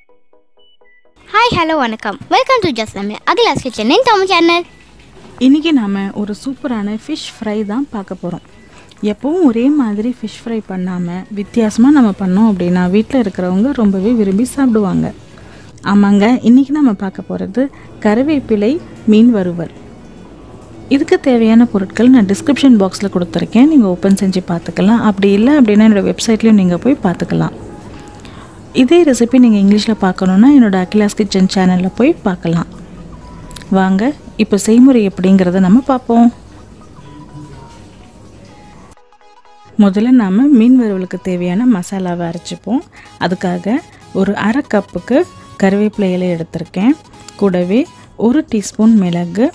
Hi hello வணக்கம், welcome to just Akila's kitchen in Tamil channel. இன்றைக்கி நாம் ஒரு சூப்பரான ஃபிஷ் ஃப்ரை தான் பார்க்க போகிறோம். எப்போவும் ஒரே மாதிரி ஃபிஷ் ஃப்ரை பண்ணாமல் வித்தியாசமாக நம்ம பண்ணோம் அப்படின்னா வீட்டில் இருக்கிறவங்க ரொம்பவே விரும்பி சாப்பிடுவாங்க. ஆமாங்க, இன்றைக்கி நம்ம பார்க்க போகிறது கருவேப்பிலை மீன் வறுவல். இதுக்கு தேவையான பொருட்கள் நான் டிஸ்கிரிப்ஷன் பாக்ஸில் கொடுத்துருக்கேன், நீங்கள் ஓப்பன் செஞ்சு பார்த்துக்கலாம். அப்படி இல்லை அப்படின்னா என்னோடய வெப்சைட்லேயும் நீங்கள் போய் பார்த்துக்கலாம். இதே ரெசிபி நீங்கள் இங்கிலீஷில் பார்க்கணுன்னா என்னோடய அகிலாஸ் கிச்சன் சேனலில் போய் பார்க்கலாம். வாங்க இப்போ செய்முறை எப்படிங்கிறத நம்ம பார்ப்போம். முதல்ல நாம் மீன் வறுவலுக்கு தேவையான மசாலாவை அரைச்சிப்போம். அதுக்காக ஒரு அரை கப்புக்கு கருவேப்பிலை இலை எடுத்திருக்கேன். கூடவே 1 டீஸ்பூன் மிளகு,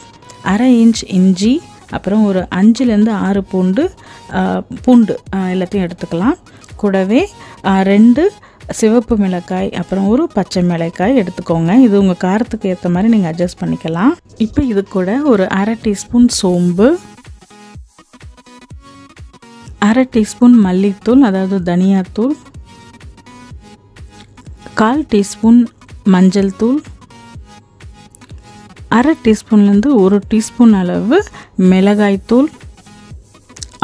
அரை இன்ச் இஞ்சி, அப்புறம் ஒரு 5லேருந்து 6 பூண்டு எல்லாத்தையும் எடுத்துக்கலாம். கூடவே 2 சிவப்பு மிளகாய், அப்புறம் ஒரு பச்சை மிளகாய் எடுத்துக்கோங்க. இது உங்கள் காரத்துக்கு ஏற்ற மாதிரி நீங்கள் அட்ஜஸ்ட் பண்ணிக்கலாம். இப்போ இது கூட ஒரு அரை டீஸ்பூன் சோம்பு, அரை டீஸ்பூன் மல்லித்தூள் அதாவது தனியாத்தூள், 1/4 டீஸ்பூன் மஞ்சள் தூள், அரை டீஸ்பூன்லேருந்து 1 டீஸ்பூன் அளவு மிளகாய்த்தூள்,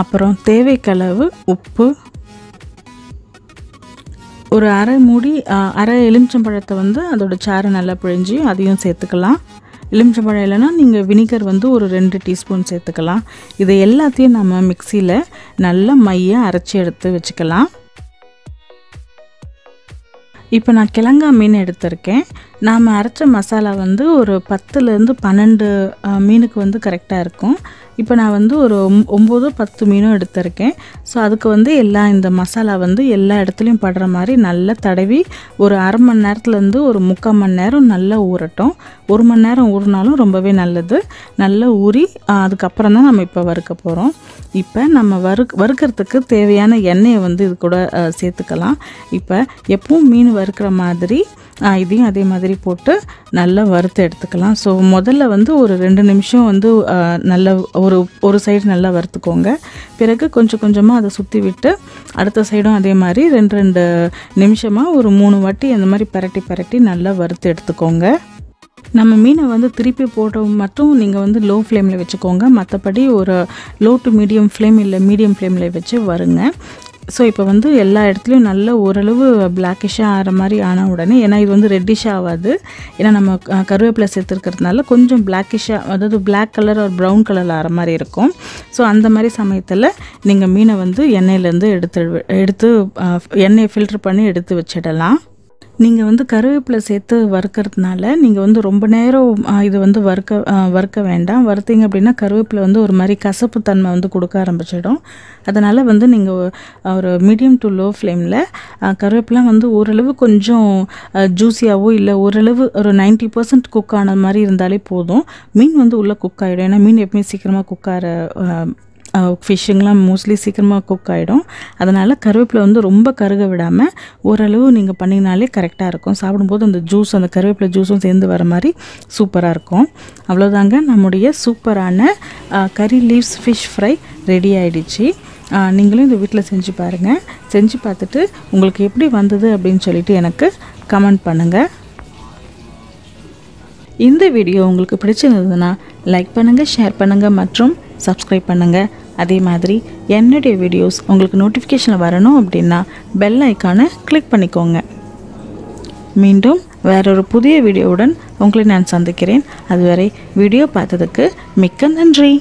அப்புறம் தேவைக்களவு உப்பு, ஒரு அரை எலுமிச்சம்பழத்தை அதோட சாறு நல்லா பிழிஞ்சு அதையும் சேர்த்துக்கலாம். எலுமிச்சம்பழம் இல்லைன்னா நீங்கள் வினிகர் ஒரு 2 டீஸ்பூன் சேர்த்துக்கலாம். இதை எல்லாத்தையும் நம்ம மிக்சியில் நல்லா மையாக அரைச்சி எடுத்து வச்சுக்கலாம். இப்போ நான் கிழங்கா மீன் எடுத்திருக்கேன். நாம் அரைச்ச மசாலா ஒரு 10லேருந்து 12 மீனுக்கு கரெக்டாக இருக்கும். இப்போ நான் ஒரு 9-10 மீனும் எடுத்திருக்கேன். ஸோ அதுக்கு எல்லா இந்த மசாலா எல்லா இடத்துலையும் படுற மாதிரி நல்லா தடவி ஒரு அரை மணி நேரத்துலேருந்து ஒரு 3/4 மணி நேரம் நல்லா ஊறட்டும். 1 மணி நேரம் ஊறினாலும் ரொம்பவே நல்லது. நல்லா ஊறி அதுக்கப்புறம் தான் நம்ம இப்போ வறுக்க போகிறோம். இப்போ நம்ம வறுக்கிறதுக்கு தேவையான எண்ணெயை இது கூட சேர்த்துக்கலாம். இப்போ எப்பவும் மீன் வறுக்கிற மாதிரி இதையும் அதே மாதிரி போட்டு நல்லா வறுத்து எடுத்துக்கலாம். ஸோ முதல்ல ஒரு 2 நிமிஷம் நல்லா ஒரு சைடு நல்லா வறுத்துக்கோங்க. பிறகு கொஞ்சம் கொஞ்சமாக அதை சுற்றி விட்டு அடுத்த சைடும் அதே மாதிரி 2 நிமிஷமாக ஒரு 3 வாட்டி அந்த மாதிரி பரட்டி நல்லா வறுத்து எடுத்துக்கோங்க. நம்ம மீனை திருப்பி போட்டு மட்டும் நீங்கள் லோ ஃப்ளேமில் வச்சுக்கோங்க. மற்றபடி ஒரு லோ டு மீடியம் ஃப்ளேம் இல்லை மீடியம் ஃப்ளேமில் வச்சு வருங்க. ஸோ இப்போ எல்லா இடத்துலையும் நல்ல ஓரளவு பிளாக்கிஷாக ஆகிற மாதிரி ஆன உடனே, ஏன்னா இது ரெட்டிஷாக ஆகாது, ஏன்னா நம்ம கருவேப்பிலை சேர்த்துருக்கிறதுனால கொஞ்சம் பிளாக்கிஷாக, அதாவது பிளாக் கலர் ஒரு ப்ரௌன் கலரில் ஆகிற மாதிரி இருக்கும். ஸோ அந்த மாதிரி சமயத்தில் நீங்கள் மீனை எண்ணெயிலேருந்து எடுத்து எண்ணெயை ஃபில்ட்ரு பண்ணி எடுத்து வச்சிடலாம். நீங்கள் கருவேப்பிலை சேர்த்து வறுக்கிறதுனால நீங்கள் ரொம்ப நேரம் இது வறுக்க வேண்டாம். வறுத்தீங்க அப்படின்னா கருவேப்பிலை ஒரு மாதிரி கசப்பு தன்மை கொடுக்க ஆரம்பிச்சிடும். அதனால் நீங்கள் ஒரு மீடியம் டு லோ ஃப்ளேமில் கருவேப்பிலை ஓரளவு கொஞ்சம் ஜூஸியாகவோ இல்லை ஓரளவு ஒரு 90% குக் ஆன மாதிரி இருந்தாலே போதும். மீன் உள்ளே குக் ஆகிடும். ஏன்னா மீன் எப்பவுமே சீக்கிரமாக குக் ஆகிற ஃபிஷ்ஷுங்கெலாம் மோஸ்ட்லி சீக்கிரமாக குக் ஆகிடும். அதனால் கருவேப்பிலை ரொம்ப கருக விடாமல் ஓரளவு நீங்கள் பண்ணிங்கனாலே கரெக்டாக இருக்கும். சாப்பிடும்போது அந்த ஜூஸ், அந்த கருவேப்பிலை ஜூஸும் சேர்ந்து வர மாதிரி சூப்பராக இருக்கும். அவ்வளோதாங்க, நம்முடைய சூப்பரான கறி லீவ்ஸ் ஃபிஷ் ஃப்ரை ரெடி ஆகிடுச்சு. நீங்களும் இந்த வீட்டில் செஞ்சு பாருங்கள். செஞ்சு பார்த்துட்டு உங்களுக்கு எப்படி வந்தது அப்படின்னு சொல்லிட்டு எனக்கு கமெண்ட் பண்ணுங்கள். இந்த வீடியோ உங்களுக்கு பிடிச்சிருந்ததுன்னா லைக் பண்ணுங்கள், ஷேர் பண்ணுங்கள் மற்றும் சப்ஸ்கிரைப் பண்ணுங்கள். அதே மாதிரி என்னுடைய வீடியோஸ் உங்களுக்கு நோட்டிஃபிகேஷனில் வரணும் அப்படின்னா பெல் ஐக்கானை கிளிக் பண்ணிக்கோங்க. மீண்டும் வேறொரு புதிய வீடியோவுடன் உங்களை நான் சந்திக்கிறேன். அதுவரை வீடியோ பார்த்ததுக்கு மிக்க நன்றி.